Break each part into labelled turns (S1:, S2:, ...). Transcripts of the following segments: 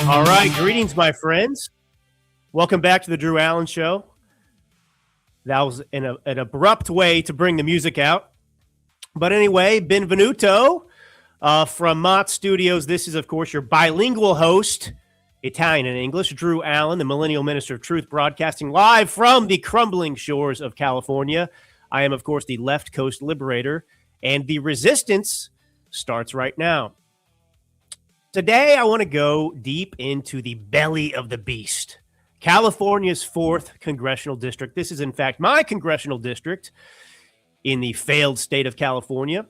S1: All right, greetings, my friends. Welcome back to the Drew Allen Show. That was an abrupt way to bring the music out. But anyway, Benvenuto from Mott Studios. This is, of course, your bilingual host, Italian and English, Drew Allen, the Millennial Minister of Truth, broadcasting live from the crumbling shores of California. I am, of course, the Left Coast Liberator, and the resistance starts right now. Today, I want to go deep into the belly of the beast, California's 4th congressional district. This is, in fact, my congressional district in the failed state of California.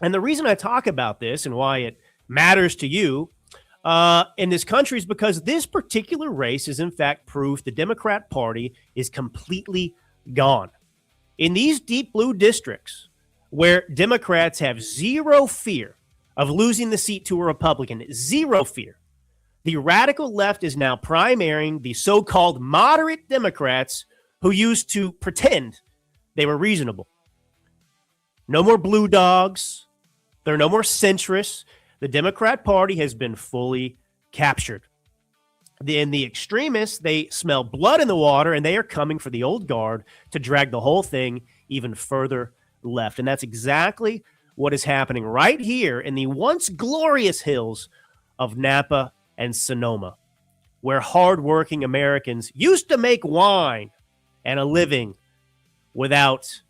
S1: And the reason I talk about this and why it matters to you in this country is because this particular race is, in fact, proof the Democrat Party is completely gone. In these deep blue districts where Democrats have zero fear of losing the seat to a Republican, zero fear, the radical left is now primarying the so-called moderate Democrats who used to pretend they were reasonable. No more blue dogs. There are no more centrists. The Democrat Party has been fully captured. And the extremists, they smell blood in the water, and they are coming for the old guard to drag the whole thing even further left. And that's exactly what is happening right here in the once glorious hills of Napa and Sonoma, where hardworking Americans used to make wine and a living without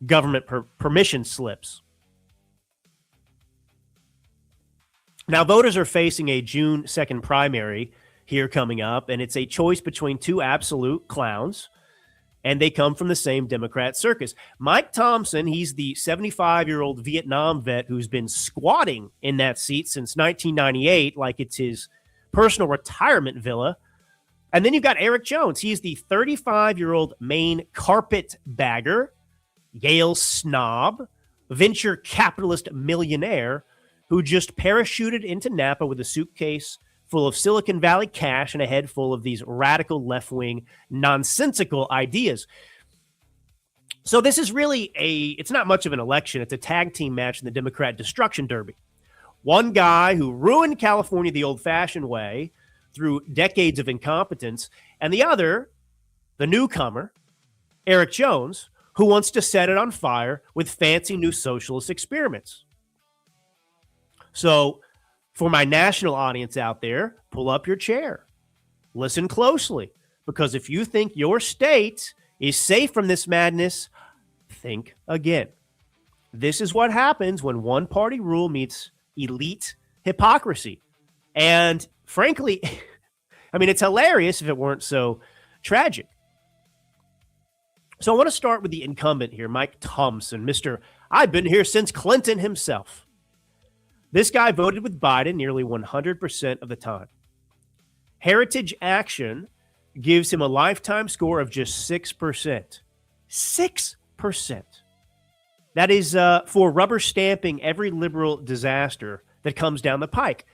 S1: government permission slips. Now, voters are facing a June 2nd primary here coming up, and it's a choice between two absolute clowns, and they come from the same Democrat circus. Mike Thompson, he's the 75-year-old Vietnam vet who's been squatting in that seat since 1998 like it's his personal retirement villa. And then you've got Eric Jones. He's the 35-year-old Maine carpetbagger, Yale snob, venture capitalist millionaire who just parachuted into Napa with a suitcase full of Silicon Valley cash and a head full of these radical left-wing nonsensical ideas. So this is really it's not much of an election. It's a tag team match in the Democrat Destruction Derby. One guy who ruined California the old-fashioned way through decades of incompetence, and the other, the newcomer, Eric Jones, who wants to set it on fire with fancy new socialist experiments. So for my national audience out there, pull up your chair. Listen closely, because if you think your state is safe from this madness, think again. This is what happens when one-party rule meets elite hypocrisy. And frankly, I mean, it's hilarious if it weren't so tragic. So I want to start with the incumbent here, Mike Thompson, Mr. I've been here since Clinton himself. This guy voted with Biden nearly 100% of the time. Heritage Action gives him a lifetime score of just 6%. 6%. That is for rubber stamping every liberal disaster that comes down the pike.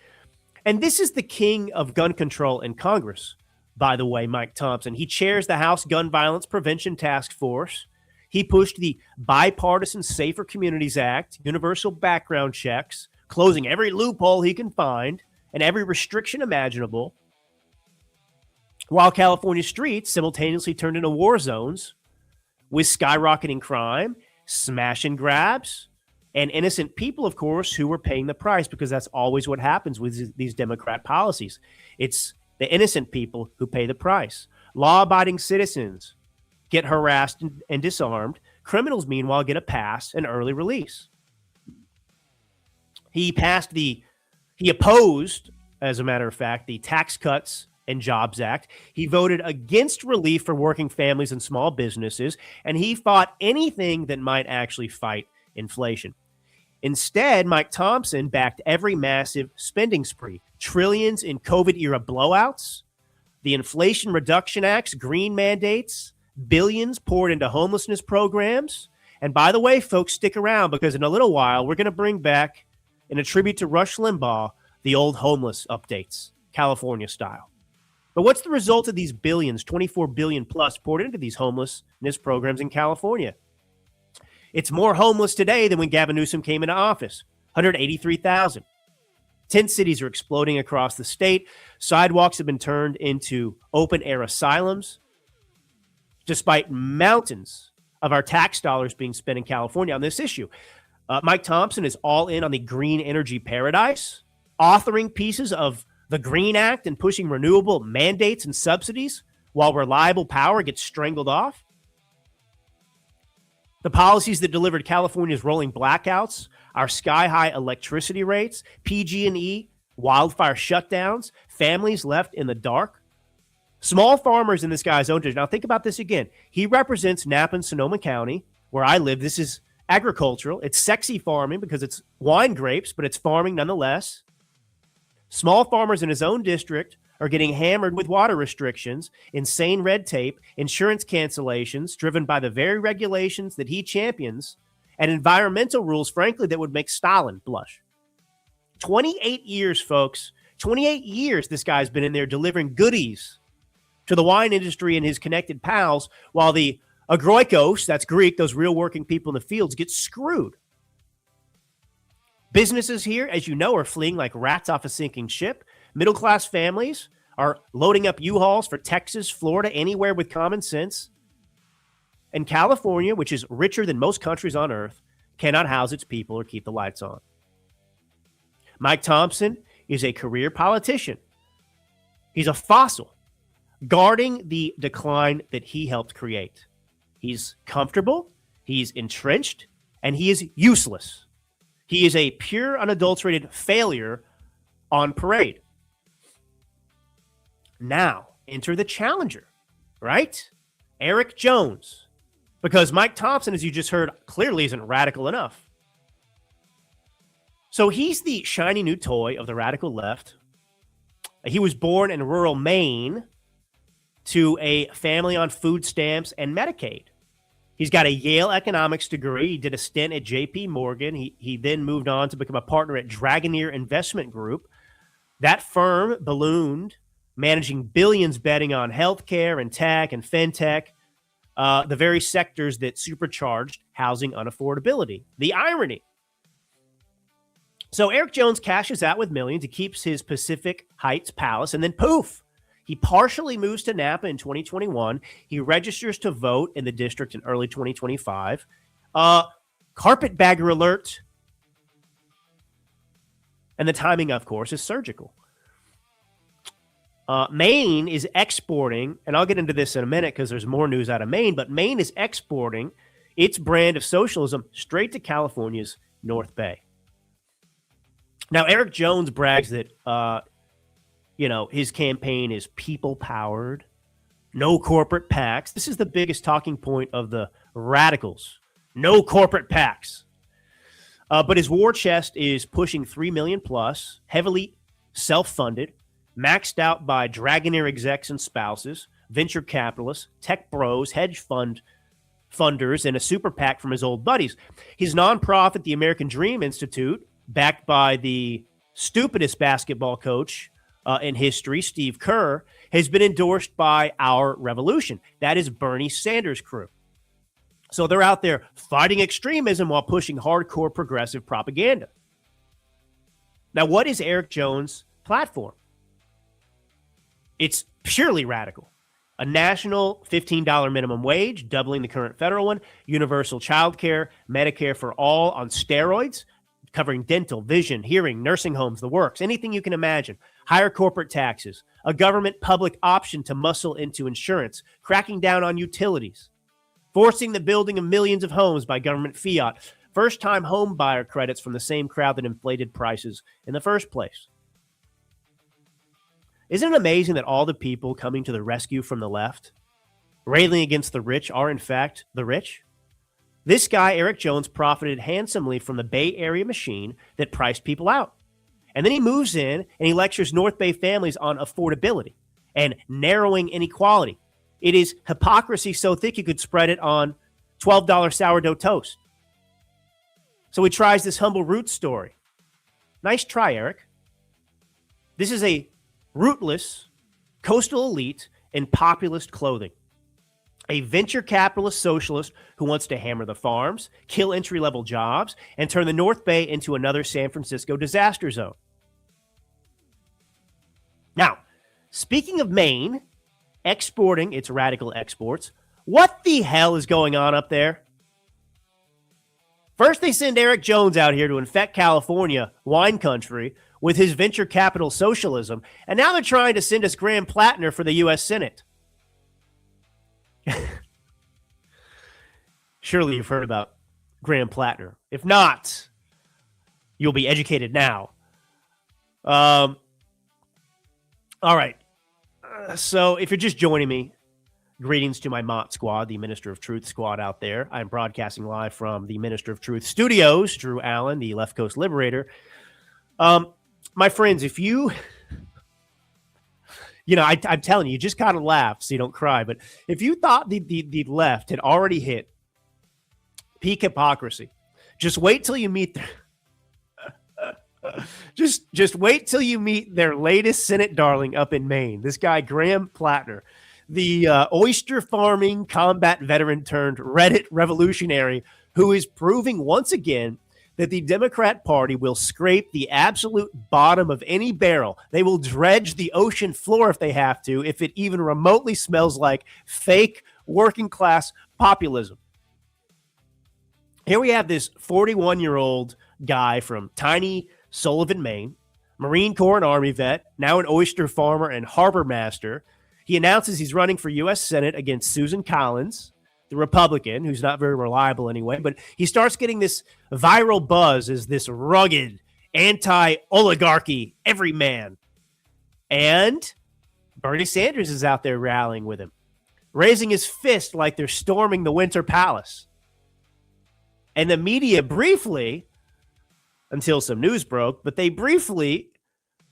S1: And this is the king of gun control in Congress, by the way, Mike Thompson. He chairs the House Gun Violence Prevention Task Force. He pushed the Bipartisan Safer Communities Act, universal background checks, closing every loophole he can find and every restriction imaginable, while California streets simultaneously turned into war zones with skyrocketing crime, smash and grabs, and innocent people, of course, who were paying the price, because that's always what happens with these Democrat policies. It's the innocent people who pay the price. Law-abiding citizens get harassed and disarmed. Criminals, meanwhile, get a pass and early release. He opposed, as a matter of fact, the Tax Cuts and Jobs Act. He voted against relief for working families and small businesses, and he fought anything that might actually fight inflation. Instead, Mike Thompson backed every massive spending spree, trillions in COVID-era blowouts, the Inflation Reduction Act's green mandates, billions poured into homelessness programs. And by the way, folks, stick around, because in a little while, we're going to bring back, in a tribute to Rush Limbaugh, the old homeless updates, California style. But what's the result of these billions, 24 billion plus, poured into these homelessness programs in California? It's more homeless today than when Gavin Newsom came into office, 183,000. Tent cities are exploding across the state. Sidewalks have been turned into open-air asylums, despite mountains of our tax dollars being spent in California on this issue. Mike Thompson is all in on the green energy paradise, authoring pieces of the Green Act and pushing renewable mandates and subsidies while reliable power gets strangled off. The policies that delivered California's rolling blackouts, our sky-high electricity rates, PG&E, wildfire shutdowns, families left in the dark. Small farmers in this guy's own district. Now think about this again. He represents Napa and Sonoma County, where I live. This is agricultural. It's sexy farming because it's wine grapes, but it's farming nonetheless. Small farmers in his own district are getting hammered with water restrictions, insane red tape, insurance cancellations driven by the very regulations that he champions, and environmental rules, frankly, that would make Stalin blush. 28 years, folks. 28 years this guy's been in there delivering goodies to the wine industry and his connected pals, while the agroikos, that's Greek, those real working people in the fields, get screwed. Businesses here, as you know, are fleeing like rats off a sinking ship. Middle-class families are loading up U-Hauls for Texas, Florida, anywhere with common sense. And California, which is richer than most countries on earth, cannot house its people or keep the lights on. Mike Thompson is a career politician. He's a fossil, guarding the decline that he helped create. He's comfortable, he's entrenched, and he is useless. He is a pure, unadulterated failure on parade. Now, enter the challenger, right? Eric Jones. Because Mike Thompson, as you just heard, clearly isn't radical enough. So he's the shiny new toy of the radical left. He was born in rural Maine to a family on food stamps and Medicaid. He's got a Yale economics degree. He did a stint at J.P. Morgan. He then moved on to become a partner at Dragoneer Investment Group. That firm ballooned, managing billions betting on healthcare and tech and fintech, the very sectors that supercharged housing unaffordability. The irony. So Eric Jones cashes out with millions. He keeps his Pacific Heights palace, and then poof, he partially moves to Napa in 2021. He registers to vote in the district in early 2025. Carpetbagger alert. And the timing, of course, is surgical. Maine is exporting, and I'll get into this in a minute because there's more news out of Maine, but Maine is exporting its brand of socialism straight to California's North Bay. Now, Eric Jones brags that, his campaign is people-powered, no corporate PACs. This is the biggest talking point of the radicals. No corporate PACs. But his war chest is pushing $3 million plus, heavily self-funded, maxed out by Dragoneer execs and spouses, venture capitalists, tech bros, hedge funders, and a super PAC from his old buddies. His nonprofit, the American Dream Institute, backed by the stupidest basketball coach in history, Steve Kerr, has been endorsed by Our Revolution. That is Bernie Sanders' crew. So they're out there fighting extremism while pushing hardcore progressive propaganda. Now, what is Eric Jones' platform? It's purely radical. A national $15 minimum wage, doubling the current federal one, universal child care, Medicare for all on steroids, covering dental, vision, hearing, nursing homes, the works, anything you can imagine. Higher corporate taxes, a government public option to muscle into insurance, cracking down on utilities, forcing the building of millions of homes by government fiat, first-time home buyer credits from the same crowd that inflated prices in the first place. Isn't it amazing that all the people coming to the rescue from the left, railing against the rich, are in fact the rich? This guy, Eric Jones, profited handsomely from the Bay Area machine that priced people out. And then he moves in and he lectures North Bay families on affordability and narrowing inequality. It is hypocrisy so thick you could spread it on $12 sourdough toast. So he tries this humble roots story. Nice try, Eric. This is a rootless coastal elite in populist clothing. A venture capitalist socialist who wants to hammer the farms, kill entry-level jobs, and turn the North Bay into another San Francisco disaster zone. Now, speaking of Maine exporting its radical exports, what the hell is going on up there? First, they send Eric Jones out here to infect California, wine country, with his venture capital socialism, and now they're trying to send us Graham Platner for the U.S. Senate. Surely you've heard about Graham Platner. If not, you'll be educated now. All right. So if you're just joining me, greetings to my Mott squad, the Minister of Truth squad out there. I'm broadcasting live from the Minister of Truth studios, Drew Allen, the Left Coast Liberator. My friends, if you, I'm telling you, just kind of laugh so you don't cry. But if you thought the left had already hit peak hypocrisy, just wait till you meet their, just wait till you meet their latest Senate darling up in Maine. This guy, Graham Platner, the oyster farming combat veteran turned Reddit revolutionary, who is proving once again that the Democrat Party will scrape the absolute bottom of any barrel. They will dredge the ocean floor if they have to, if it even remotely smells like fake working class populism. Here we have this 41-year-old guy from tiny Sullivan, Maine, Marine Corps and Army vet, now an oyster farmer and harbor master. He announces he's running for U.S. Senate against Susan Collins, the Republican, who's not very reliable anyway, but he starts getting this viral buzz as this rugged, anti-oligarchy everyman. And Bernie Sanders is out there rallying with him, raising his fist like they're storming the Winter Palace. And the media briefly, until some news broke, but they briefly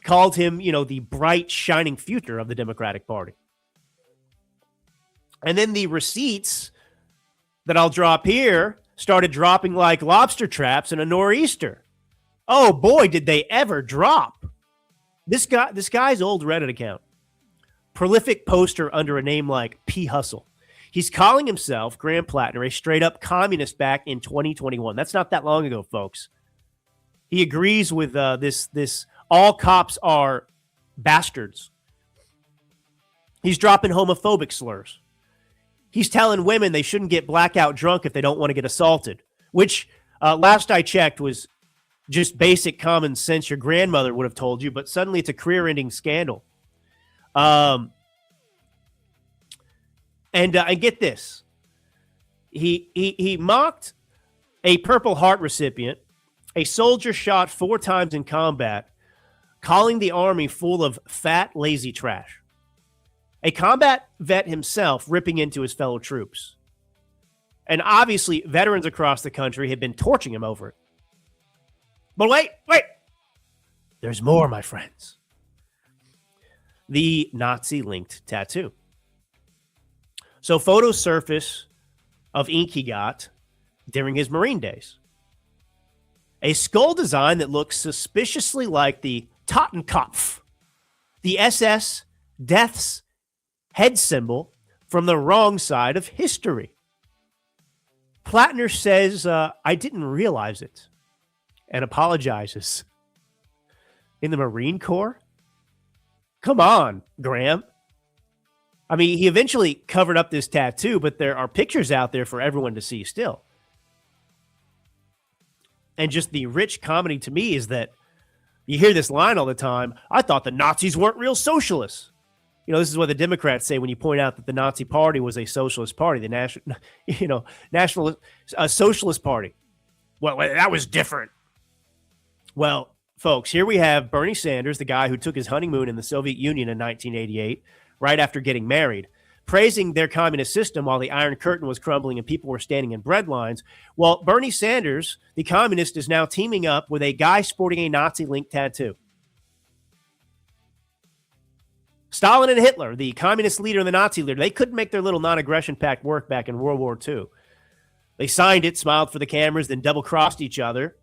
S1: called him, the bright, shining future of the Democratic Party. And then the receipts that I'll drop here started dropping like lobster traps in a nor'easter. Oh boy, did they ever drop. This guy's old Reddit account, prolific poster under a name like P. Hustle. He's calling himself, Graham Platner, a straight-up communist back in 2021. That's not that long ago, folks. He agrees with this all cops are bastards. He's dropping homophobic slurs. He's telling women they shouldn't get blackout drunk if they don't want to get assaulted, which last I checked was just basic common sense your grandmother would have told you, but suddenly it's a career-ending scandal. And get this. He mocked a Purple Heart recipient, a soldier shot 4 times in combat, calling the Army full of fat, lazy trash. A combat vet himself ripping into his fellow troops. And obviously, veterans across the country have been torching him over it. But wait. There's more, my friends. The Nazi-linked tattoo. So photos surface of ink he got during his Marine days. A skull design that looks suspiciously like the Totenkopf, the SS Death's head symbol from the wrong side of history. Platner says, I didn't realize it, and apologizes. In the Marine Corps? Come on, Graham. I mean, he eventually covered up this tattoo, but there are pictures out there for everyone to see still. And just the rich comedy to me is that you hear this line all the time, I thought the Nazis weren't real socialists. This is what the Democrats say when you point out that the Nazi Party was a socialist party, the national socialist party. Well, that was different. Well, folks, here we have Bernie Sanders, the guy who took his honeymoon in the Soviet Union in 1988, right after getting married, praising their communist system while the Iron Curtain was crumbling and people were standing in bread lines. Well, Bernie Sanders, the communist, is now teaming up with a guy sporting a Nazi-linked tattoo. Stalin and Hitler, the communist leader and the Nazi leader, they couldn't make their little non-aggression pact work back in World War II. They signed it, smiled for the cameras, then double-crossed each other.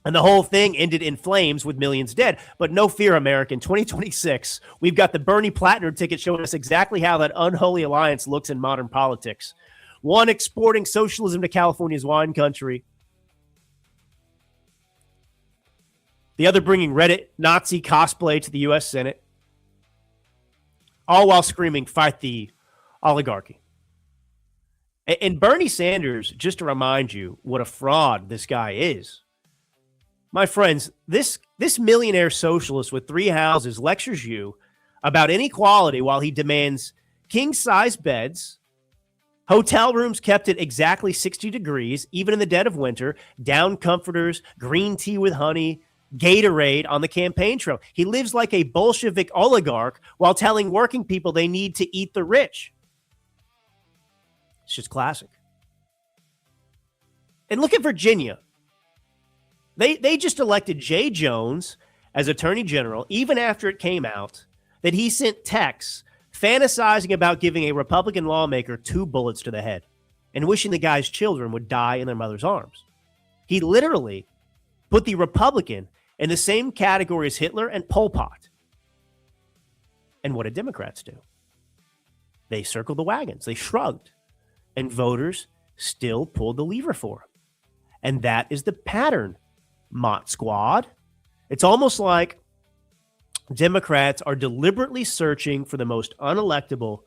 S1: And the whole thing ended in flames with millions dead. But no fear, American. 2026, we've got the Bernie Platner ticket showing us exactly how that unholy alliance looks in modern politics. One exporting socialism to California's wine country. The other bringing Reddit Nazi cosplay to the U.S. Senate. all while screaming, "Fight the oligarchy." And Bernie Sanders, just to remind you what a fraud this guy is. My friends, this millionaire socialist with 3 houses lectures you about inequality while he demands king-size beds, hotel rooms kept at exactly 60 degrees, even in the dead of winter, down comforters, green tea with honey, Gatorade on the campaign trail. He lives like a Bolshevik oligarch while telling working people they need to eat the rich. It's just classic. And look at Virginia. They just elected Jay Jones as Attorney General, even after it came out that he sent texts fantasizing about giving a Republican lawmaker 2 bullets to the head and wishing the guy's children would die in their mother's arms. He literally put the Republican in the same category as Hitler and Pol Pot. And what did Democrats do? They circled the wagons. They shrugged. And voters still pulled the lever for him. And that is the pattern, Mott Squad. It's almost like Democrats are deliberately searching for the most unelectable,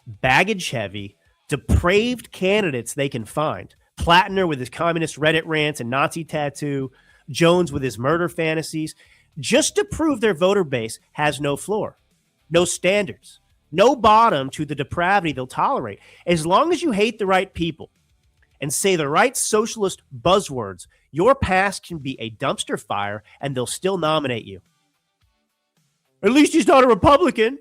S1: baggage-heavy, depraved candidates they can find. Platner with his communist Reddit rants and Nazi tattoo, Jones with his murder fantasies, just to prove their voter base has no floor, no standards, no bottom to the depravity they'll tolerate. As long as you hate the right people and say the right socialist buzzwords, your past can be a dumpster fire and they'll still nominate you. At least he's not a Republican.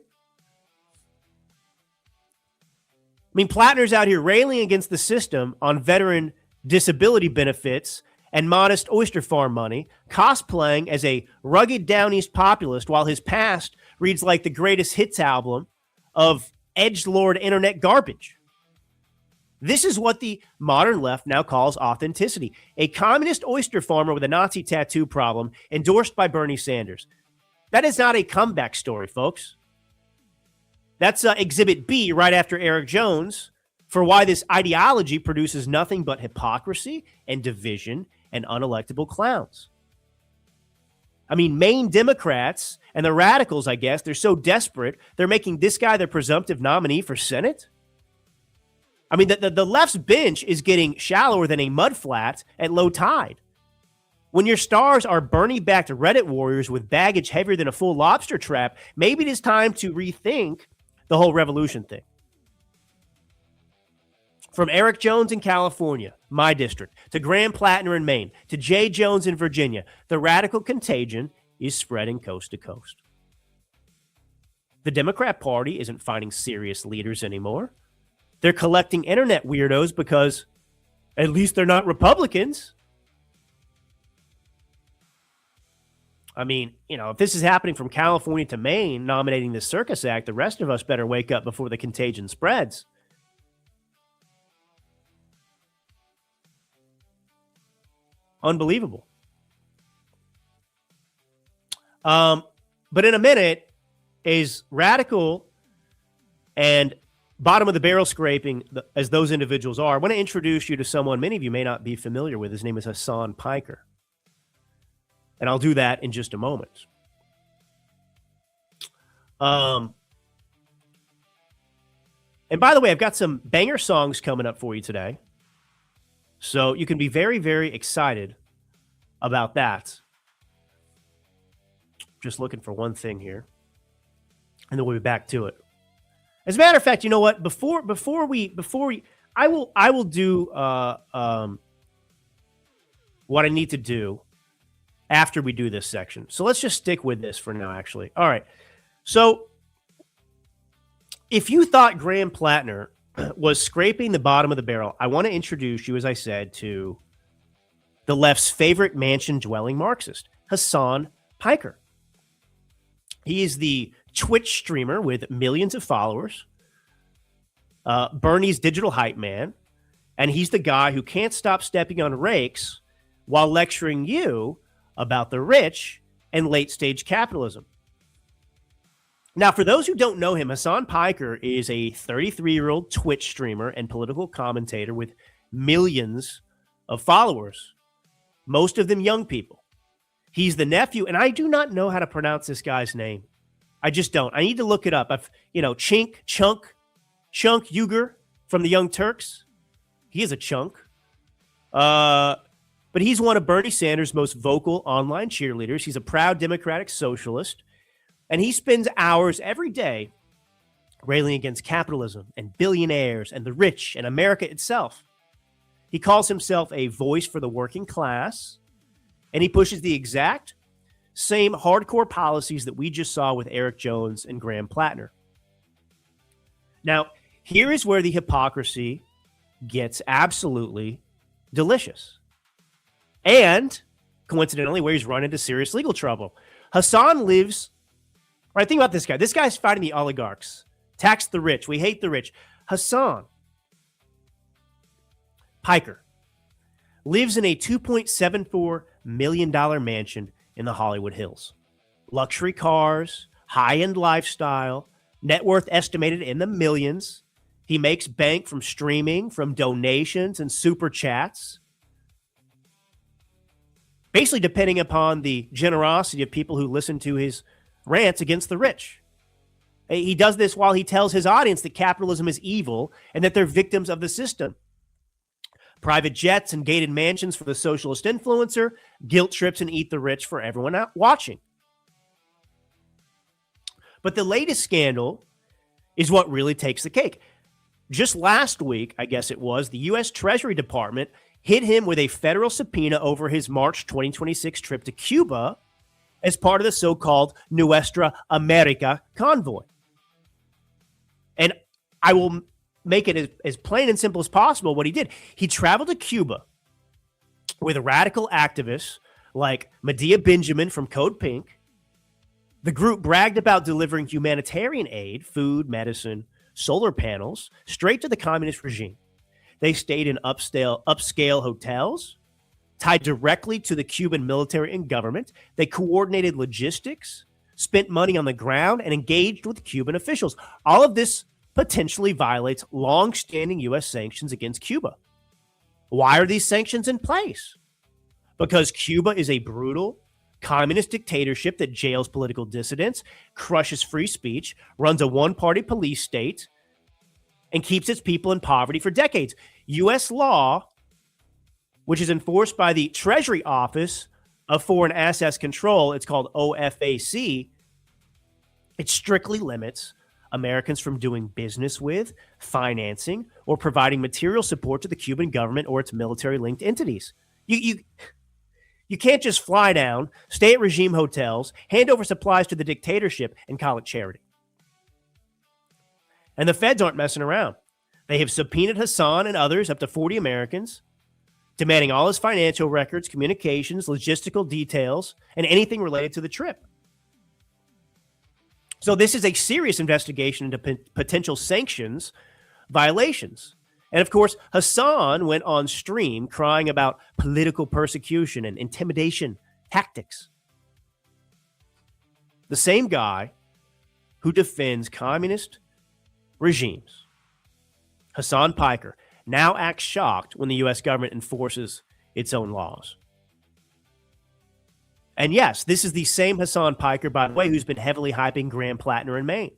S1: I mean, Platner's out here railing against the system on veteran disability benefits and modest oyster farm money, cosplaying as a rugged down east populist while his past reads like the greatest hits album of edgelord internet garbage. This is what the modern left now calls authenticity. A communist oyster farmer with a Nazi tattoo problem endorsed by Bernie Sanders. That is not a comeback story, folks. That's Exhibit B right after Eric Jones for why this ideology produces nothing but hypocrisy and division and unelectable clowns. I mean, Maine Democrats and the radicals, I guess, they're so desperate, they're making this guy their presumptive nominee for Senate. I mean, the left's bench is getting shallower than a mudflat at low tide. When your stars are Bernie-backed Reddit warriors with baggage heavier than a full lobster trap, maybe it is time to rethink the whole revolution thing. From Eric Jones in California, my district, to Graham Platner in Maine, to Jay Jones in Virginia, the radical contagion is spreading coast to coast. The Democrat Party isn't finding serious leaders anymore. They're collecting internet weirdos because at least they're not Republicans. I mean, you know, if this is happening from California to Maine, nominating this circus act, the rest of us better wake up before the contagion spreads. Unbelievable. But in a minute, as radical and bottom of the barrel scraping as those individuals are, I want to introduce you to someone many of you may not be familiar with. His name is Hasan Piker. And I'll do that in just a moment. And by the way, I've got some banger songs coming up for you today. So you can be very, very excited about that. Just looking for one thing here. And then we'll be back to it. As a matter of fact, you know what? Before we, I will do what I need to do after we do this section. So let's just stick with this for now, actually. All right. So if you thought Graham Platner was scraping the bottom of the barrel, I want to introduce you, as I said, to the left's favorite mansion-dwelling Marxist, Hasan Piker. He is the Twitch streamer with millions of followers, Bernie's digital hype man, and he's the guy who can't stop stepping on rakes while lecturing you about the rich and late-stage capitalism. Now, for those who don't know him, Hasan Piker is a 33-year-old Twitch streamer and political commentator with millions of followers, most of them young people. He's the nephew, and I do not know how to pronounce this guy's name. I just don't. I need to look it up. Chunk Uyghur from the Young Turks. He is a chunk. But he's one of Bernie Sanders' most vocal online cheerleaders. He's a proud democratic socialist. And he spends hours every day railing against capitalism and billionaires and the rich and America itself. He calls himself a voice for the working class. And he pushes the exact same hardcore policies that we just saw with Eric Jones and Graham Platner. Now, here is where the hypocrisy gets absolutely delicious. And, coincidentally, where he's run into serious legal trouble. Hasan lives... All right, think about this guy. This guy's fighting the oligarchs. Tax the rich. We hate the rich. Hasan Piker lives in a $2.74 million mansion in the Hollywood Hills. Luxury cars, high-end lifestyle, net worth estimated in the millions. He makes bank from streaming, from donations and super chats. Basically depending upon the generosity of people who listen to his rants against the rich. He does this while he tells his audience that capitalism is evil and that they're victims of the system. Private jets and gated mansions for the socialist influencer, guilt trips and eat the rich for everyone out watching. But the latest scandal is what really takes the cake. Just last week, I guess it was, the U.S. Treasury Department hit him with a federal subpoena over his March 2026 trip to Cuba as part of the so-called Nuestra America convoy. And I will make it as plain and simple as possible what he did. He traveled to Cuba with radical activists like Medea Benjamin from Code Pink. The group bragged about delivering humanitarian aid, food, medicine, solar panels, straight to the communist regime. They stayed in upscale hotels, tied directly to the Cuban military and government. They coordinated logistics, spent money on the ground, and engaged with Cuban officials. All of this potentially violates long-standing U.S. sanctions against Cuba. Why are these sanctions in place? Because Cuba is a brutal communist dictatorship that jails political dissidents, crushes free speech, runs a one-party police state, and keeps its people in poverty for decades. U.S. law, which is enforced by the Treasury Office of Foreign Assets Control, it's called OFAC, it strictly limits Americans from doing business with, financing, or providing material support to the Cuban government or its military-linked entities. You can't just fly down, stay at regime hotels, hand over supplies to the dictatorship, and call it charity. And the feds aren't messing around. They have subpoenaed Hasan and others, up to 40 Americans, demanding all his financial records, communications, logistical details, and anything related to the trip. So this is a serious investigation into potential sanctions violations. And of course, Hasan went on stream crying about political persecution and intimidation tactics. The same guy who defends communist regimes, Hasan Piker, now acts shocked when the U.S. government enforces its own laws. And yes, this is the same Hasan Piker, by the way, who's been heavily hyping Graham Platner in Maine.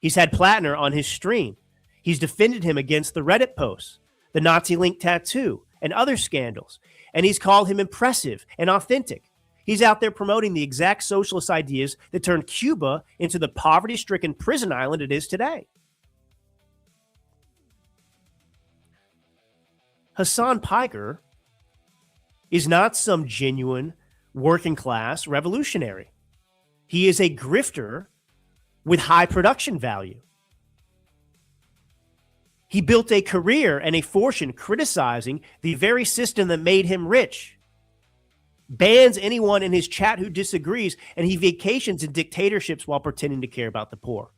S1: He's had Platner on his stream. He's defended him against the Reddit posts, the Nazi link tattoo, and other scandals. And he's called him impressive and authentic. He's out there promoting the exact socialist ideas that turned Cuba into the poverty-stricken prison island it is today. Hasan Piker is not some genuine working class revolutionary. He is a grifter with high production value. He built a career and a fortune criticizing the very system that made him rich, bans anyone in his chat who disagrees, and he vacations in dictatorships while pretending to care about the poor.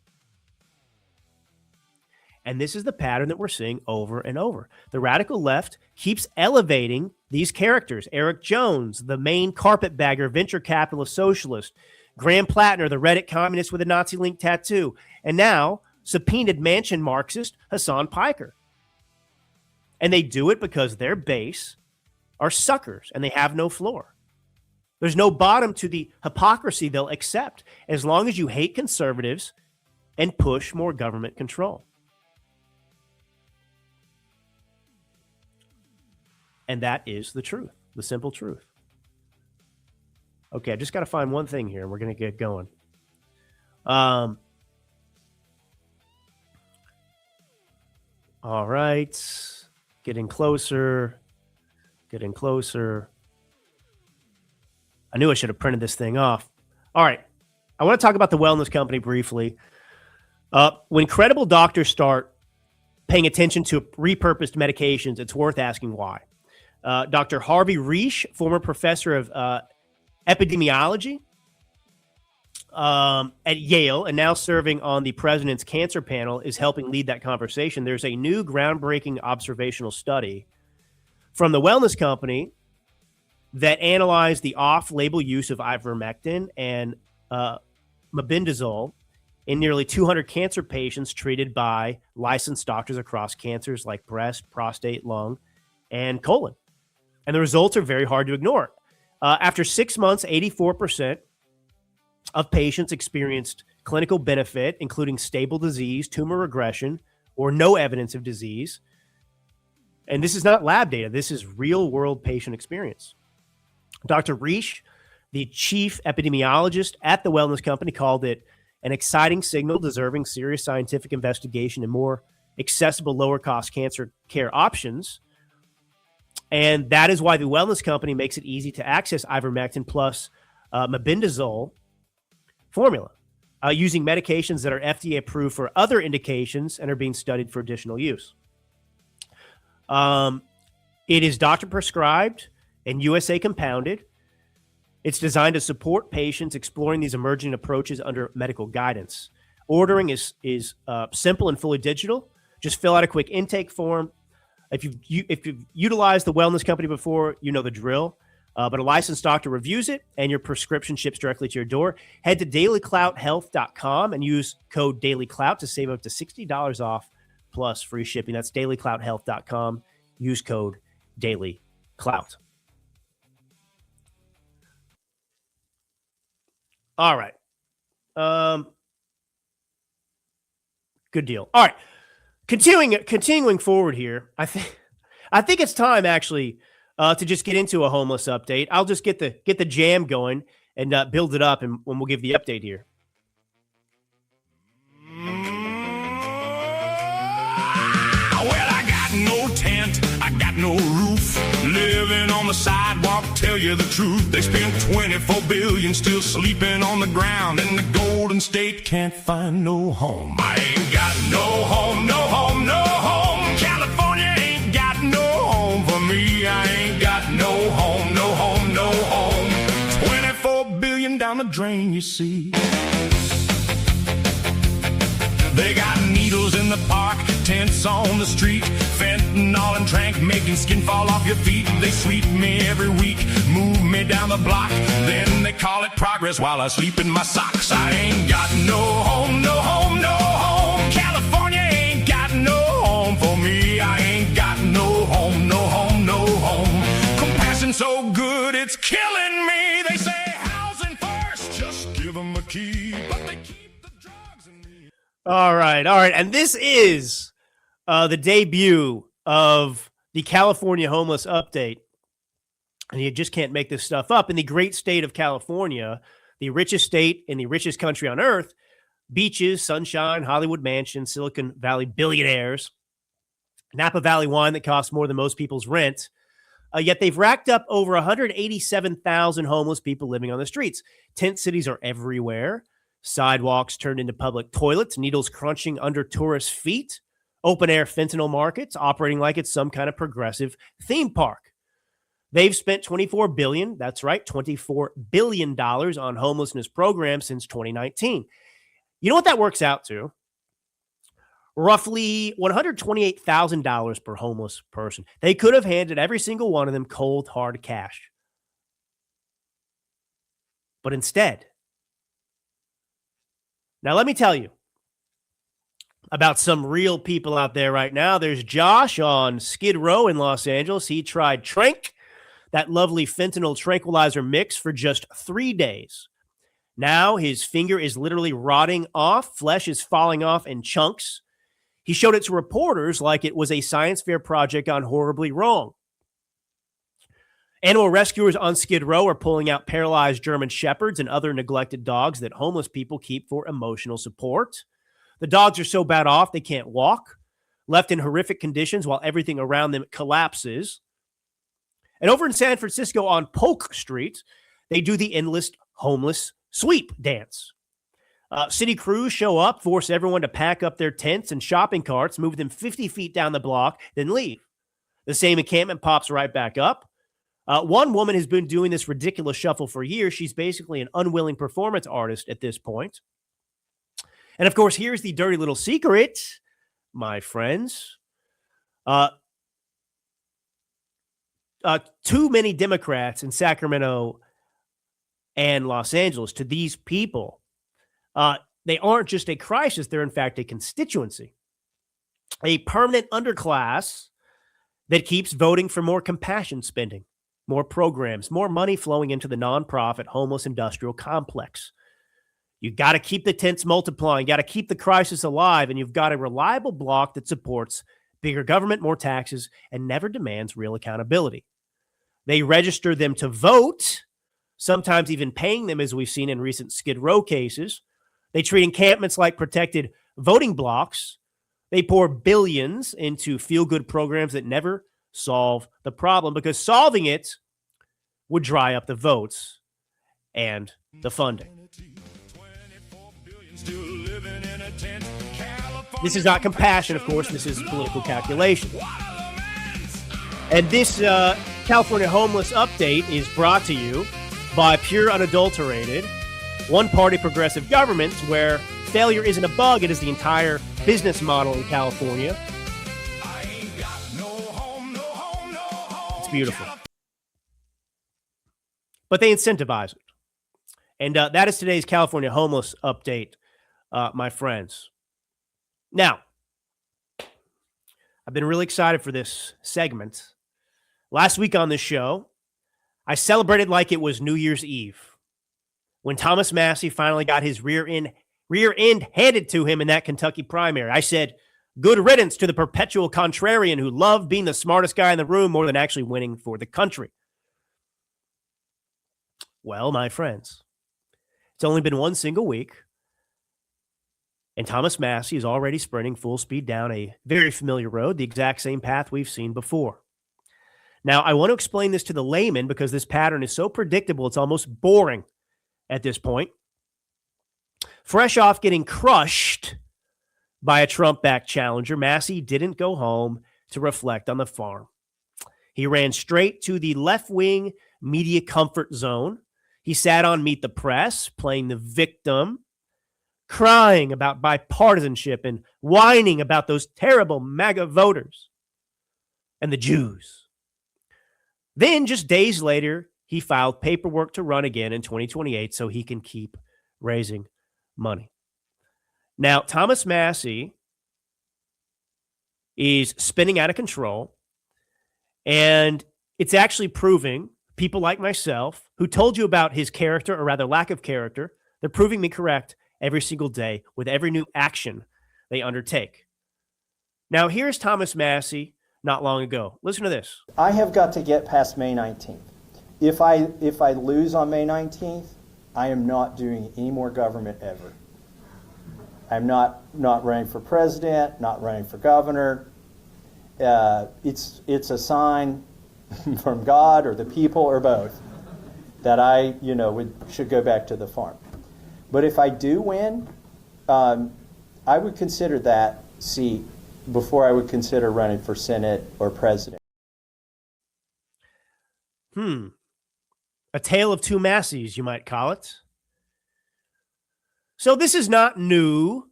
S1: And this is the pattern that we're seeing over and over. The radical left keeps elevating these characters. Eric Jones, the Maine carpetbagger, venture capitalist socialist. Graham Platner, the Reddit communist with a Nazi link tattoo. And now, subpoenaed mansion Marxist Hasan Piker. And they do it because their base are suckers and they have no floor. There's no bottom to the hypocrisy they'll accept as long as you hate conservatives and push more government control. And that is the truth, the simple truth. Okay, I just got to find one thing here, and we're going to get going. All right. Getting closer. Getting closer. I knew I should have printed this thing off. All right. I want to talk about the wellness company briefly. When credible doctors start paying attention to repurposed medications, it's worth asking why. Dr. Harvey Risch, former professor of epidemiology at Yale and now serving on the president's cancer panel, is helping lead that conversation. There's a new groundbreaking observational study from the wellness company that analyzed the off-label use of ivermectin and mebendazole in nearly 200 cancer patients treated by licensed doctors across cancers like breast, prostate, lung, and colon. And the results are very hard to ignore. After 6 months, 84% of patients experienced clinical benefit, including stable disease, tumor regression, or no evidence of disease. And this is not lab data. This is real-world patient experience. Dr. Risch, the chief epidemiologist at the wellness company, called it an exciting signal deserving serious scientific investigation and more accessible, lower-cost cancer care options. And that is why the wellness company makes it easy to access ivermectin plus mebendazole formula using medications that are FDA approved for other indications and are being studied for additional use. It is doctor prescribed and USA compounded. It's designed to support patients exploring these emerging approaches under medical guidance. Ordering is simple and fully digital. Just fill out a quick intake form. If you've utilized the wellness company before, you know the drill. But a licensed doctor reviews it, and your prescription ships directly to your door. Head to dailyclouthealth.com and use code DailyClout to save up to $60 off plus free shipping. That's dailyclouthealth.com. Use code DailyClout. All right. Good deal. All right. Continuing forward here, I think it's time actually to just get into a homeless update. I'll just get the jam going and build it up, and when we'll give the update here.
S2: Well, I got no tent, I got no roof. Living on the sidewalk, tell you the truth. They spent 24 billion still sleeping on the ground, and the Golden State can't find no home. I ain't got no home, no home, no home. California ain't got no home for me. I ain't got no home, no home, no home. 24 billion down the drain, you see. They got needles in the park, tents on the street, fentanyl and trank making skin fall off your feet. They sweep me every week, move me down the block, then they call it progress while I sleep in my socks. I ain't got no home, no home, no home. California ain't got no home for me. I ain't got no home, no home, no home. Compassion so good it's killing me. They say housing first, just give them a key, but they keep the drugs in me.
S1: All right. And this is the debut of the California Homeless Update. And you just can't make this stuff up. In the great state of California, the richest state in the richest country on earth, beaches, sunshine, Hollywood mansions, Silicon Valley billionaires, Napa Valley wine that costs more than most people's rent. Yet they've racked up over 187,000 homeless people living on the streets. Tent cities are everywhere. Sidewalks turned into public toilets, needles crunching under tourists' feet, open-air fentanyl markets operating like it's some kind of progressive theme park. They've spent $24 billion, that's right, $24 billion on homelessness programs since 2019. You know what that works out to? Roughly $128,000 per homeless person. They could have handed every single one of them cold, hard cash. But instead, now, let me tell you about some real people out there right now. There's Josh on Skid Row in Los Angeles. He tried Trank, that lovely fentanyl tranquilizer mix for just 3 days. Now his finger is literally rotting off. Flesh is falling off in chunks. He showed it to reporters like it was a science fair project gone horribly wrong. Animal rescuers on Skid Row are pulling out paralyzed German shepherds and other neglected dogs that homeless people keep for emotional support. The dogs are so bad off they can't walk, left in horrific conditions while everything around them collapses. And over in San Francisco on Polk Street, they do the endless homeless sweep dance. City crews show up, force everyone to pack up their tents and shopping carts, move them 50 feet down the block, then leave. The same encampment pops right back up. One woman has been doing this ridiculous shuffle for years. She's basically an unwilling performance artist at this point. And of course, here's the dirty little secret, my friends. Too many Democrats in Sacramento and Los Angeles, to these people, they aren't just a crisis. They're, in fact, a constituency, a permanent underclass that keeps voting for more compassion spending, more programs, more money flowing into the nonprofit homeless industrial complex. You got to keep the tents multiplying, got to keep the crisis alive, and you've got a reliable bloc that supports bigger government, more taxes, and never demands real accountability. They register them to vote, sometimes even paying them, as we've seen in recent Skid Row cases. They treat encampments like protected voting blocks. They pour billions into feel-good programs that never solve the problem, because solving it would dry up the votes and the funding. This is not compassion, of course. This is political calculation. And this California Homeless Update is brought to you by pure, unadulterated, one-party progressive governments where failure isn't a bug, it is the entire business model in California. It's beautiful. But they incentivize it. And that is today's California Homeless Update, my friends. Now, I've been really excited for this segment. Last week on this show, I celebrated like it was New Year's Eve when Thomas Massie finally got his rear end handed to him in that Kentucky primary. I said, good riddance to the perpetual contrarian who loved being the smartest guy in the room more than actually winning for the country. Well, my friends, it's only been one single week, and Thomas Massie is already sprinting full speed down a very familiar road, the exact same path we've seen before. Now, I want to explain this to the layman because this pattern is so predictable, it's almost boring at this point. Fresh off getting crushed by a Trump-backed challenger, Massie didn't go home to reflect on the farm. He ran straight to the left-wing media comfort zone. He sat on Meet the Press, playing the victim, crying about bipartisanship and whining about those terrible MAGA voters and the Jews. Then, just days later, he filed paperwork to run again in 2028 so he can keep raising money. Now, Thomas Massie is spinning out of control, and it's actually proving people like myself who told you about his character, or rather lack of character, they're proving me correct every single day with every new action they undertake. Now, here's Thomas Massie not long ago. Listen to this.
S3: I have got to get past May 19th. If I lose on May 19th, I am not doing any more government ever. I'm not running for president, not running for governor. It's a sign from God or the people or both that I should go back to the farm. But if I do win, I would consider that seat before I would consider running for Senate or president.
S1: A tale of two Massies, you might call it. So this is not new,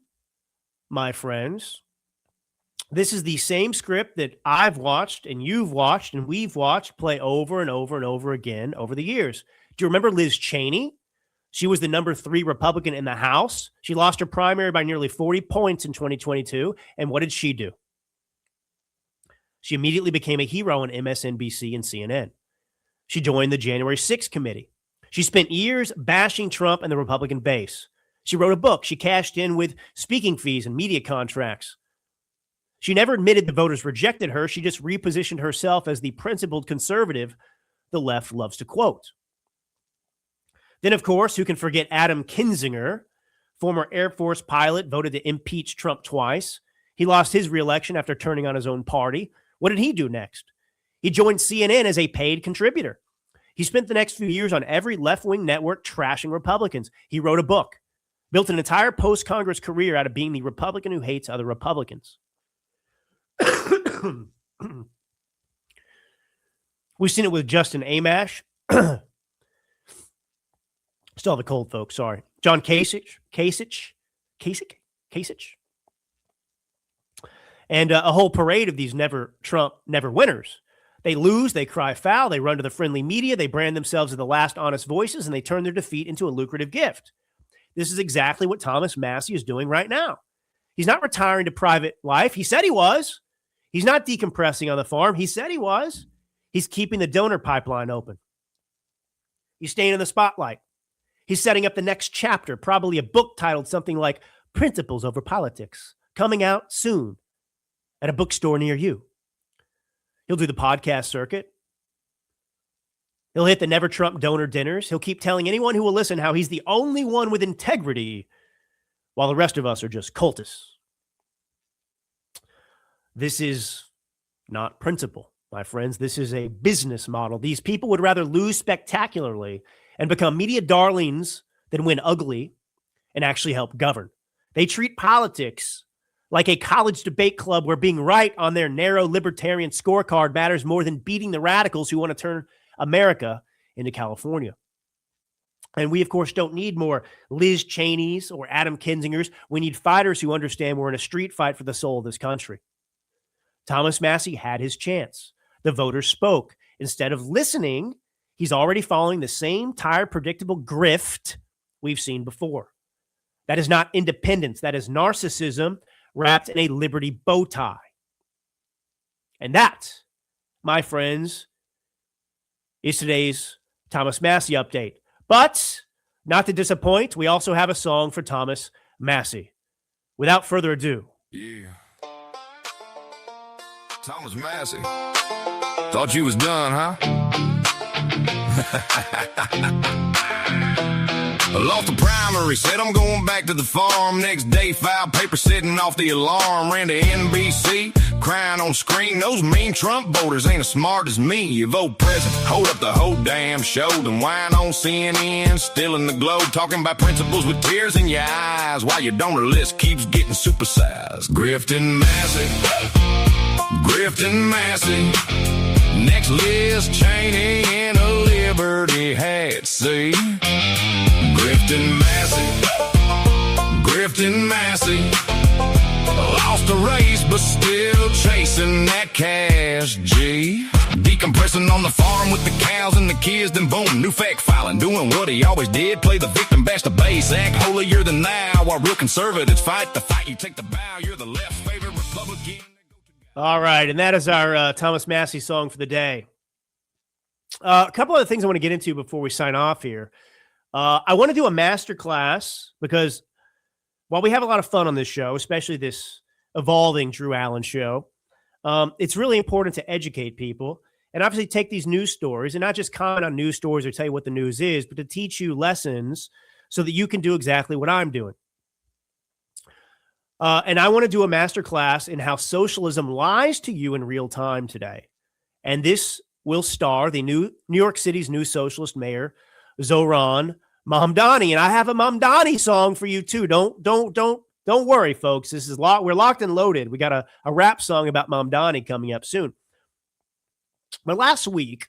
S1: my friends. This is the same script that I've watched and you've watched and we've watched play over and over and over again over the years. Do you remember Liz Cheney? She was the number 3 Republican in the House. She lost her primary by nearly 40 points in 2022. And what did she do? She immediately became a hero on MSNBC and CNN. She joined the January 6th committee. She spent years bashing Trump and the Republican base. She wrote a book. She cashed in with speaking fees and media contracts. She never admitted the voters rejected her. She just repositioned herself as the principled conservative the left loves to quote. Then, of course, who can forget Adam Kinzinger, former Air Force pilot, voted to impeach Trump twice. He lost his reelection after turning on his own party. What did he do next? He joined CNN as a paid contributor. He spent the next few years on every left-wing network trashing Republicans. He wrote a book, built an entire post-Congress career out of being the Republican who hates other Republicans. We've seen it with Justin Amash. Still have a cold, folks. Sorry. John Kasich. And a whole parade of these never Trump, never winners. They lose, they cry foul, they run to the friendly media, they brand themselves as the last honest voices, and they turn their defeat into a lucrative gift. This is exactly what Thomas Massie is doing right now. He's not retiring to private life. He said he was. He's not decompressing on the farm. He said he was. He's keeping the donor pipeline open. He's staying in the spotlight. He's setting up the next chapter, probably a book titled something like Principles Over Politics, coming out soon at a bookstore near you. He'll do the podcast circuit. He'll hit the Never Trump donor dinners. He'll keep telling anyone who will listen how he's the only one with integrity, while the rest of us are just cultists. This is not principle, my friends. This is a business model. These people would rather lose spectacularly and become media darlings than win ugly and actually help govern. They treat politics like a college debate club where being right on their narrow libertarian scorecard matters more than beating the radicals who want to turn America into California. And we, of course, don't need more Liz Cheneys or Adam Kinzingers. We need fighters who understand we're in a street fight for the soul of this country. Thomas Massie had his chance. The voters spoke. Instead of listening, he's already following the same tired, predictable grift we've seen before. That is not independence. That is narcissism wrapped in a liberty bow tie. And that, my friends, is today's Thomas Massie update. But not to disappoint, we also have a song for Thomas Massie. Without further ado.
S2: Yeah. Thomas Massie. Thought you was done, huh? I lost the primary, said I'm going back to the farm. Next day, filed paper setting off the alarm. Ran to NBC, crying on screen. Those mean Trump voters ain't as smart as me. You vote president, hold up the whole damn show. Then whine on CNN, still in the globe. Talking about principles with tears in your eyes, while your donor list keeps getting supersized. Grifting Massie, Grifting Massie. Next Liz Cheney in a Liberty hat, see? Grifting Massie, Grifting Massie. Lost the race, but still chasing that cash, G. Decompressing on the farm with the cows and the kids, then boom, new fact filing. Doing what he always did, play the victim, bash the base. Act holier than thou, while real conservatives fight the fight. You take the bow, you're the left's favorite Republican.
S1: All right, and that is our Thomas Massie song for the day. A couple other things I want to get into before we sign off here. I want to do a master class because while we have a lot of fun on this show, especially this evolving Drew Allen show, it's really important to educate people and obviously take these news stories and not just comment on news stories or tell you what the news is, but to teach you lessons so that you can do exactly what I'm doing. And I want to do a master class in how socialism lies to you in real time today. And this will star the New York City's new socialist mayor, Zohran Mamdani. And I have a Mamdani song for you too. Don't worry, folks. This is we're locked and loaded. We got a rap song about Mamdani coming up soon. But last week,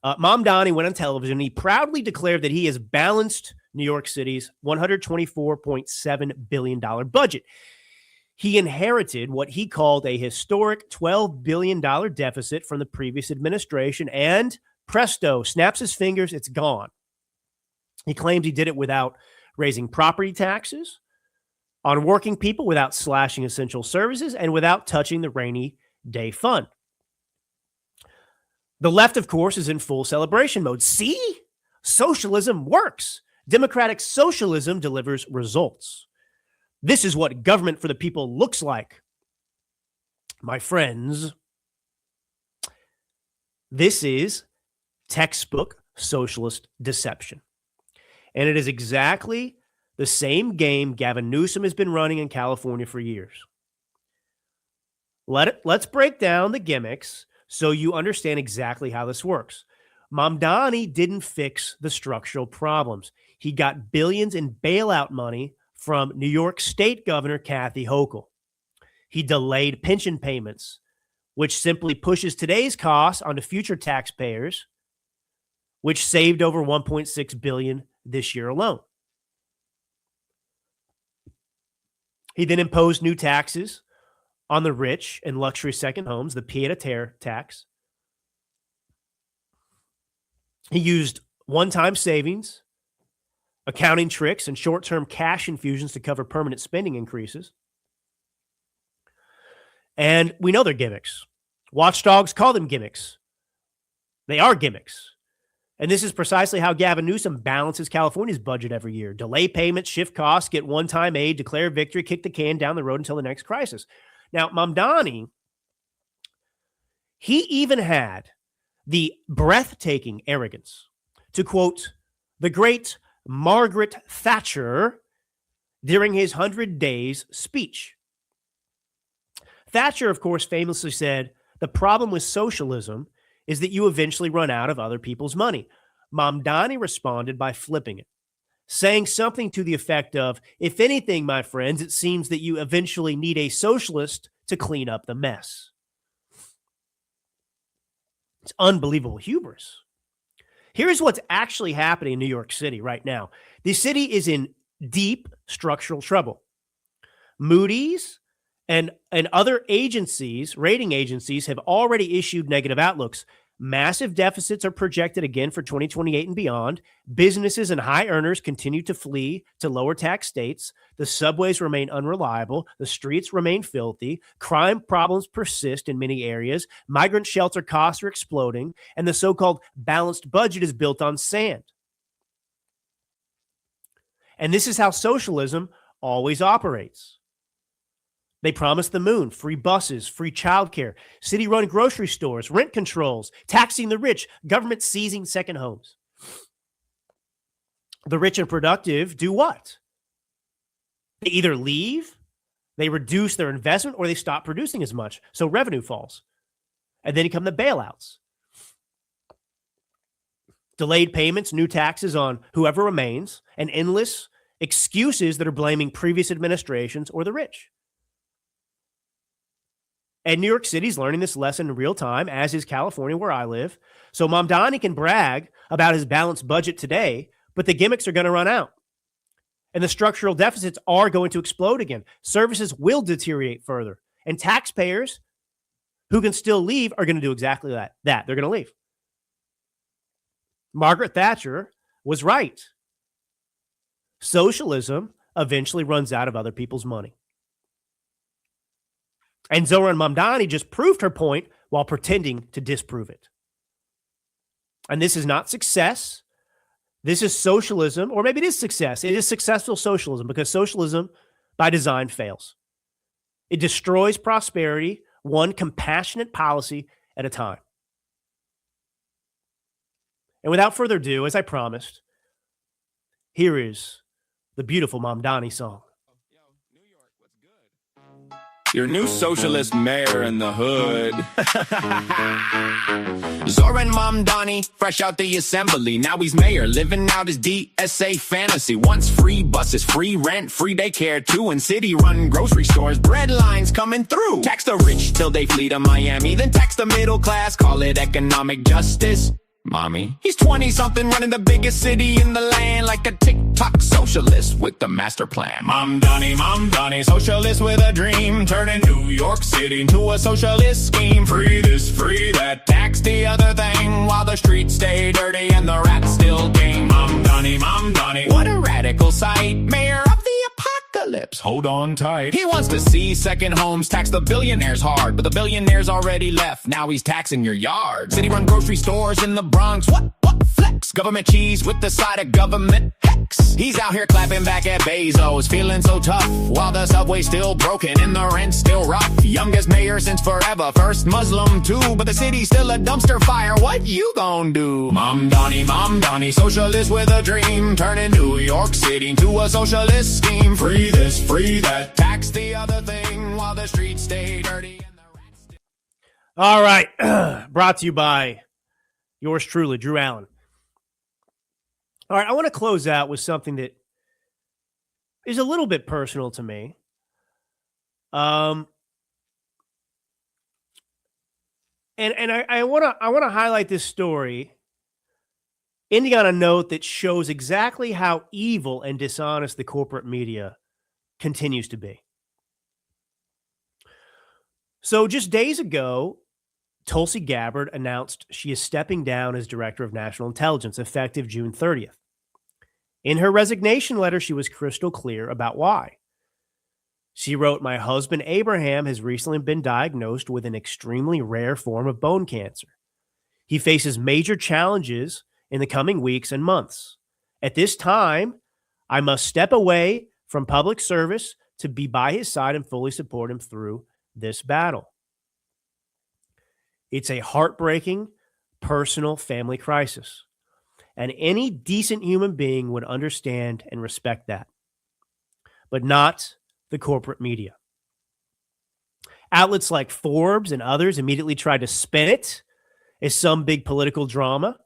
S1: Mamdani went on television and he proudly declared that he has balanced New York City's $124.7 billion budget. He inherited what he called a historic $12 billion deficit from the previous administration, and presto, snaps his fingers, it's gone. He claims he did it without raising property taxes on working people, without slashing essential services, and without touching the rainy day fund. The left, of course, is in full celebration mode. See? Socialism works. Democratic socialism delivers results. This is what government for the people looks like. My friends, this is textbook socialist deception. And it is exactly the same game Gavin Newsom has been running in California for years. Let's break down the gimmicks so you understand exactly how this works. Mamdani didn't fix the structural problems. He got billions in bailout money from New York State Governor Kathy Hochul. He delayed pension payments, which simply pushes today's costs onto future taxpayers, which saved over $1.6 billion this year alone. He then imposed new taxes on the rich and luxury second homes, the pied-à-terre tax. He used one-time savings, accounting tricks, and short-term cash infusions to cover permanent spending increases. And we know they're gimmicks. Watchdogs call them gimmicks. They are gimmicks. And this is precisely how Gavin Newsom balances California's budget every year. Delay payments, shift costs, get one-time aid, declare victory, kick the can down the road until the next crisis. Now, Mamdani, he even had the breathtaking arrogance to quote the great Margaret Thatcher during his 100 Days speech. Thatcher, of course, famously said, the problem with socialism is that you eventually run out of other people's money. Mamdani responded by flipping it, saying something to the effect of, if anything, my friends, it seems that you eventually need a socialist to clean up the mess. It's unbelievable hubris. Here's what's actually happening in New York City right now. The city is in deep structural trouble. Moody's and other agencies, rating agencies, have already issued negative outlooks. Massive deficits are projected again for 2028 and beyond. Businesses and high earners continue to flee to lower tax states. The subways remain unreliable. The streets remain filthy. Crime problems persist in many areas. Migrant shelter costs are exploding. And the so-called balanced budget is built on sand. And this is how socialism always operates. They promise the moon, free buses, free childcare, city-run grocery stores, rent controls, taxing the rich, government seizing second homes. The rich and productive do what? They either leave, they reduce their investment, or they stop producing as much, so revenue falls. And then come the bailouts. Delayed payments, new taxes on whoever remains, and endless excuses that are blaming previous administrations or the rich. And New York City's learning this lesson in real time, as is California, where I live. So Mamdani can brag about his balanced budget today, but the gimmicks are going to run out. And the structural deficits are going to explode again. Services will deteriorate further. And taxpayers who can still leave are going to do exactly that. They're going to leave. Margaret Thatcher was right. Socialism eventually runs out of other people's money. And Zohran Mamdani just proved her point while pretending to disprove it. And this is not success. This is socialism, or maybe it is success. It is successful socialism because socialism by design fails. It destroys prosperity, one compassionate policy at a time. And without further ado, as I promised, here is the beautiful Mamdani song.
S2: Your new socialist mayor in the hood. Zohran Mamdani, fresh out the assembly. Now he's mayor, living out his DSA fantasy. Once free buses, free rent, free daycare too. And city-run grocery stores, bread lines coming through. Tax the rich till they flee to Miami. Then tax the middle class, call it economic justice. Mommy, he's 20-something, running the biggest city in the land like a TikTok socialist with the master plan. Mamdani, socialist with a dream, turning New York City into a socialist scheme. Free this, free that, tax the other thing, while the streets stay dirty and the rats still game. Mamdani, what a radical sight, mayor of the apocalypse. hold on tight. He wants to see second homes tax the billionaires hard, but the billionaires already left. Now he's taxing your yard. City-run grocery stores in the Bronx. What flex? Government cheese with the side of government hex. He's out here clapping back at Bezos, feeling so tough, while the subway's still broken and the rent's still rough. Youngest mayor since forever, first Muslim too, but the city's still a dumpster fire. What you gonna do? Mamdani, socialist with a dream, turning New York City into a socialist scheme. Free this, free that, tax the other thing, while the streets stay dirty and the rent still...
S1: All right. Brought to you by yours truly, Drew Allen. All right, I want to close out with something that is a little bit personal to me. And I want to highlight this story, ending on a note that shows exactly how evil and dishonest the corporate media continues to be. So just days ago, Tulsi Gabbard announced she is stepping down as Director of National Intelligence effective June 30th. In her resignation letter, she was crystal clear about why. She wrote, "My husband Abraham has recently been diagnosed with an extremely rare form of bone cancer. He faces major challenges in the coming weeks and months. At this time, I must step away from public service to be by his side and fully support him through this battle." It's a heartbreaking, personal family crisis, and any decent human being would understand and respect that, but not the corporate media. Outlets like Forbes and others immediately tried to spin it as some big political drama,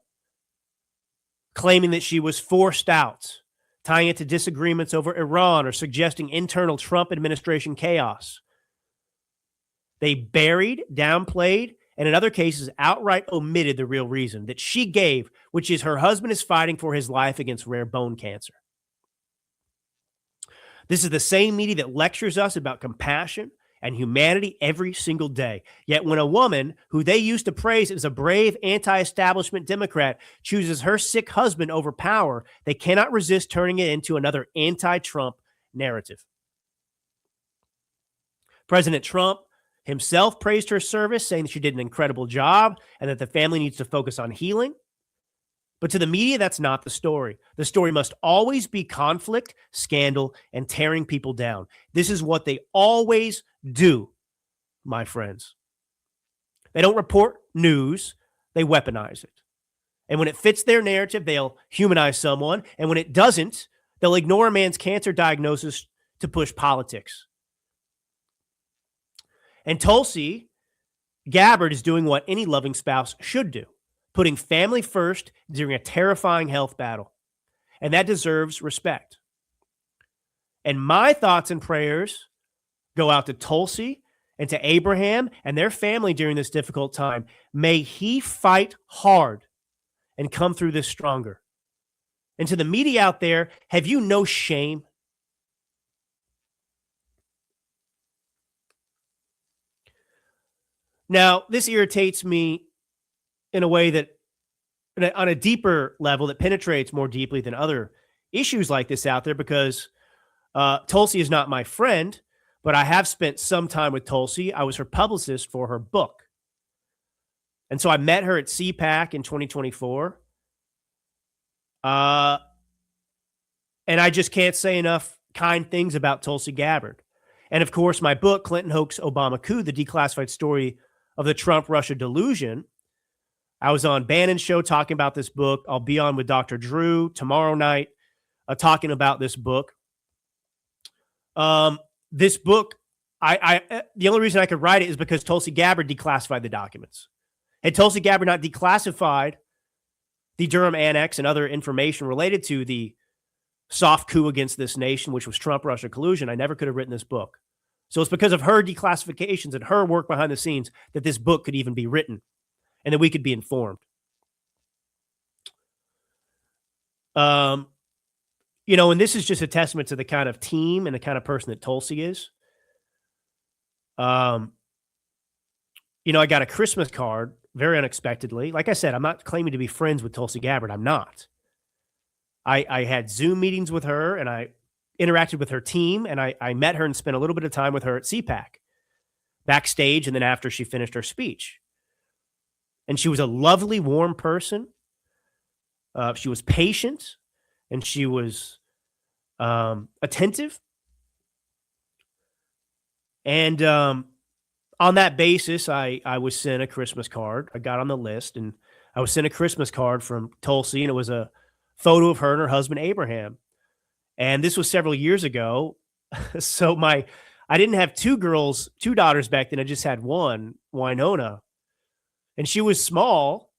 S1: claiming that she was forced out, tying it to disagreements over Iran or suggesting internal Trump administration chaos. They buried, downplayed, and in other cases, outright omitted the real reason that she gave, which is her husband is fighting for his life against rare bone cancer. This is the same media that lectures us about compassion and humanity every single day. Yet when a woman who they used to praise as a brave anti-establishment Democrat chooses her sick husband over power, they cannot resist turning it into another anti-Trump narrative. President Trump himself praised her service, saying that she did an incredible job and that the family needs to focus on healing. But to the media, that's not the story. The story must always be conflict, scandal, and tearing people down. This is what they always do, my friends. They don't report news, they weaponize it. And when it fits their narrative, they'll humanize someone. And when it doesn't, they'll ignore a man's cancer diagnosis to push politics. And Tulsi Gabbard is doing what any loving spouse should do, putting family first during a terrifying health battle. And that deserves respect. And my thoughts and prayers go out to Tulsi and to Abraham and their family during this difficult time. May he fight hard and come through this stronger. And to the media out there, have you no shame? Now, this irritates me in a way that, on a deeper level, that penetrates more deeply than other issues like this out there, because Tulsi is not my friend, but I have spent some time with Tulsi. I was her publicist for her book. And so I met her at CPAC in 2024. And I just can't say enough kind things about Tulsi Gabbard. And of course, my book, Clinton Hoax, Obama Coup, The Declassified Story of the Trump-Russia Delusion. I was on Bannon's show talking about this book. I'll be on with Dr. Drew tomorrow night talking about this book. This book, the only reason I could write it is because Tulsi Gabbard declassified the documents. Had Tulsi Gabbard not declassified the Durham Annex and other information related to the soft coup against this nation, which was Trump-Russia collusion, I never could have written this book. So it's because of her declassifications and her work behind the scenes that this book could even be written and that we could be informed. And this is just a testament to the kind of team and the kind of person that Tulsi is. I got a Christmas card very unexpectedly. Like I said, I'm not claiming to be friends with Tulsi Gabbard. I'm not. I had Zoom meetings with her, and I interacted with her team, and I met her and spent a little bit of time with her at CPAC, backstage, and then after she finished her speech. And she was a lovely, warm person. She was patient, and she was attentive. And on that basis, I was sent a Christmas card. I got on the list, and I was sent a Christmas card from Tulsi, and it was a photo of her and her husband, Abraham. And this was several years ago. So I didn't have two daughters back then. I just had one, Winona. And she was small.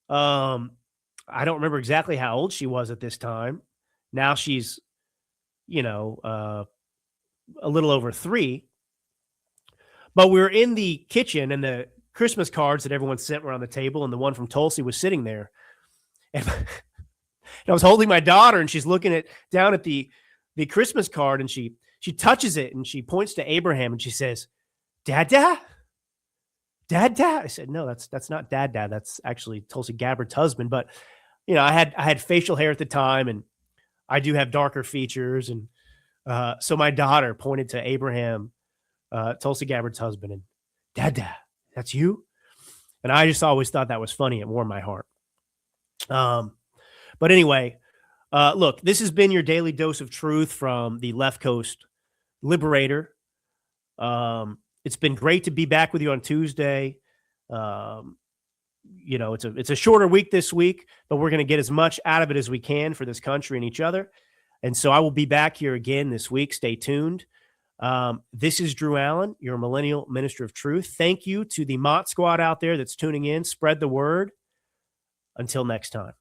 S1: I don't remember exactly how old she was at this time. Now she's, a little over 3. But we were in the kitchen, and the Christmas cards that everyone sent were on the table, and the one from Tulsi was sitting there. And I was holding my daughter, and she's looking down at the Christmas card, and she touches it, and she points to Abraham, and she says, "Dada? Dada?" I said, "No, that's not Dada. That's actually Tulsi Gabbard's husband." But I had facial hair at the time, and I do have darker features, and so my daughter pointed to Abraham, Tulsi Gabbard's husband, and "Dada, that's you?" And I just always thought that was funny. It warmed my heart. But anyway, look, this has been your daily dose of truth from the Left Coast Liberator. It's been great to be back with you on Tuesday. It's a shorter week this week, but we're going to get as much out of it as we can for this country and each other. And so I will be back here again this week. Stay tuned. This is Drew Allen, your millennial minister of truth. Thank you to the Mott Squad out there that's tuning in. Spread the word. Until next time.